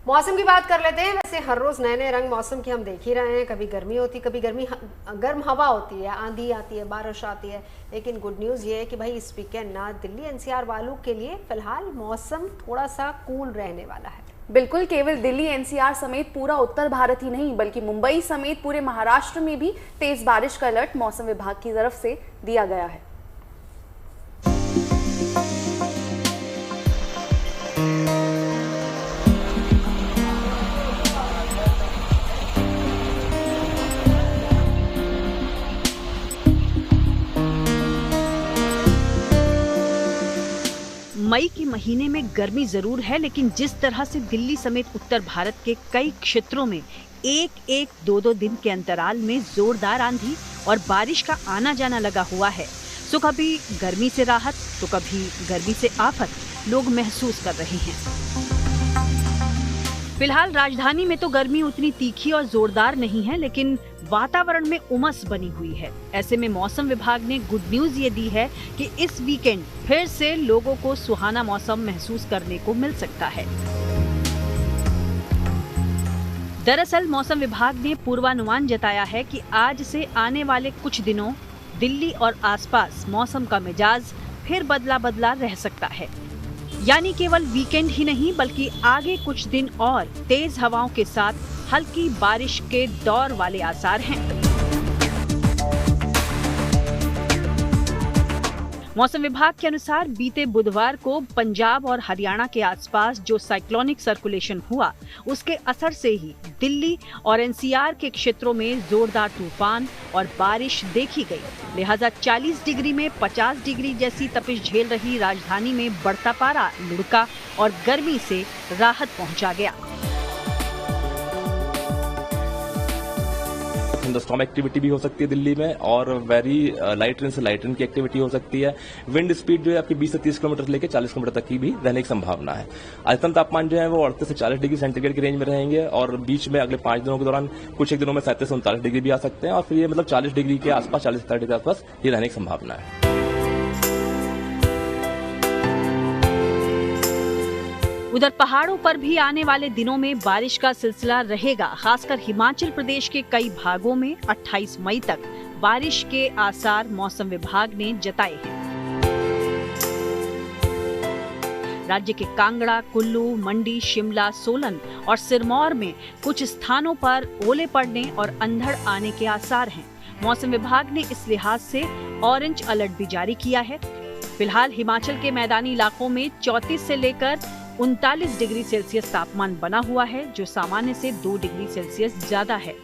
मौसम की बात कर लेते हैं। वैसे हर रोज नए नए रंग मौसम के हम देख ही रहे हैं। कभी गर्मी होती, कभी गर्म हवा होती है, आंधी आती है, बारिश आती है। लेकिन गुड न्यूज़ ये है कि भाई इस वीकेंड ना दिल्ली एनसीआर वालों के लिए फिलहाल मौसम थोड़ा सा कूल रहने वाला है। बिल्कुल, केवल दिल्ली एनसीआर समेत पूरा उत्तर भारत ही नहीं बल्कि मुंबई समेत पूरे महाराष्ट्र में भी तेज बारिश का अलर्ट मौसम विभाग की तरफ से दिया गया है। मई के महीने में गर्मी जरूर है, लेकिन जिस तरह से दिल्ली समेत उत्तर भारत के कई क्षेत्रों में एक दो दिन के अंतराल में जोरदार आंधी और बारिश का आना जाना लगा हुआ है, तो कभी गर्मी से राहत तो कभी गर्मी से आफत लोग महसूस कर रहे हैं। फिलहाल राजधानी में तो गर्मी उतनी तीखी और जोरदार नहीं है, लेकिन वातावरण में उमस बनी हुई है। ऐसे में मौसम विभाग ने गुड न्यूज ये दी है कि इस वीकेंड फिर से लोगों को सुहाना मौसम महसूस करने को मिल सकता है। दरअसल मौसम विभाग ने पूर्वानुमान जताया है कि आज से आने वाले कुछ दिनों दिल्ली और आसपास मौसम का मिजाज फिर बदला बदला रह सकता है। यानी केवल वीकेंड ही नहीं बल्कि आगे कुछ दिन और तेज हवाओं के साथ हल्की बारिश के दौर वाले आसार हैं। मौसम विभाग के अनुसार बीते बुधवार को पंजाब और हरियाणा के आसपास जो साइक्लोनिक सर्कुलेशन हुआ, उसके असर से ही दिल्ली और एनसीआर के क्षेत्रों में जोरदार तूफान और बारिश देखी गई। लिहाजा 40 डिग्री में 50 डिग्री जैसी तपिश झेल रही राजधानी में बढ़ता पारा लुढ़का और गर्मी से राहत पहुंचा गया। थंडरस्टॉर्म एक्टिविटी भी हो सकती है दिल्ली में और वेरी लाइट रेन से लाइट रेन की एक्टिविटी हो सकती है। विंड स्पीड जो है आपकी 20 से 30 किलोमीटर से लेकर 40 किलोमीटर तक की भी रहने की संभावना है। अधिकतम तापमान जो है वो 38 से 40 डिग्री सेंटीग्रेड की रेंज में रहेंगे और बीच में अगले 5 दिनों के दौरान कुछ एक दिनों में 37 से 39 डिग्री भी आ सकते हैं और फिर ये मतलब 40 डिग्री के आसपास, 40 से 30 डिग्री के आसपास ये रहने की संभावना है। उधर पहाड़ों पर भी आने वाले दिनों में बारिश का सिलसिला रहेगा। खासकर हिमाचल प्रदेश के कई भागों में 28 मई तक बारिश के आसार मौसम विभाग ने जताए हैं। राज्य के कांगड़ा, कुल्लू, मंडी, शिमला, सोलन और सिरमौर में कुछ स्थानों पर ओले पड़ने और अंधड़ आने के आसार हैं। मौसम विभाग ने इस लिहाज से ऑरेंज अलर्ट भी जारी किया है। फिलहाल हिमाचल के मैदानी इलाकों में 34 से लेकर 39 डिग्री सेल्सियस तापमान बना हुआ है, जो सामान्य से 2 डिग्री सेल्सियस ज्यादा है।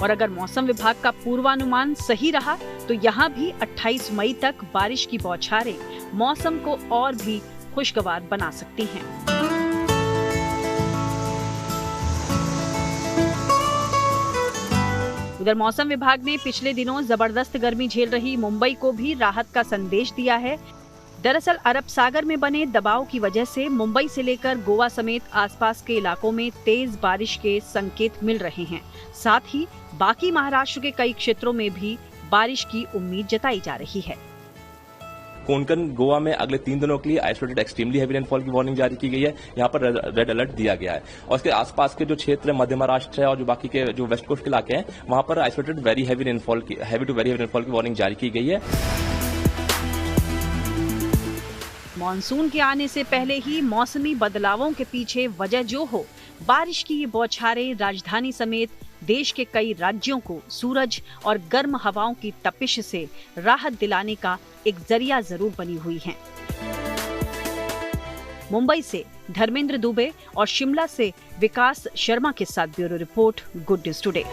और अगर मौसम विभाग का पूर्वानुमान सही रहा तो यहाँ भी 28 मई तक बारिश की बौछारें मौसम को और भी खुशगवार बना सकती हैं। उधर मौसम विभाग ने पिछले दिनों जबरदस्त गर्मी झेल रही मुंबई को भी राहत का संदेश दिया है। दरअसल अरब सागर में बने दबाव की वजह से मुंबई से लेकर गोवा समेत आसपास के इलाकों में तेज बारिश के संकेत मिल रहे हैं। साथ ही बाकी महाराष्ट्र के कई क्षेत्रों में भी बारिश की उम्मीद जताई जा रही है। कोंकण, गोवा में अगले 3 दिनों के लिए आइसोलेटेड एक्सट्रीमली हैवी रेनफॉल की वार्निंग जारी की गई है। यहाँ पर रेड अलर्ट दिया गया है और इसके आसपास के जो क्षेत्र है, मध्य महाराष्ट्र है और जो बाकी के जो वेस्ट कोस्ट के इलाके हैं, वहां पर isolated very heavy to very heavy rainfall की वार्निंग जारी की गई है। मॉनसून के आने से पहले ही मौसमी बदलावों के पीछे वजह जो हो, बारिश की ये बौछारें राजधानी समेत देश के कई राज्यों को सूरज और गर्म हवाओं की तपिश से राहत दिलाने का एक जरिया जरूर बनी हुई हैं। मुंबई से धर्मेंद्र दुबे और शिमला से विकास शर्मा के साथ bureau report, good news today.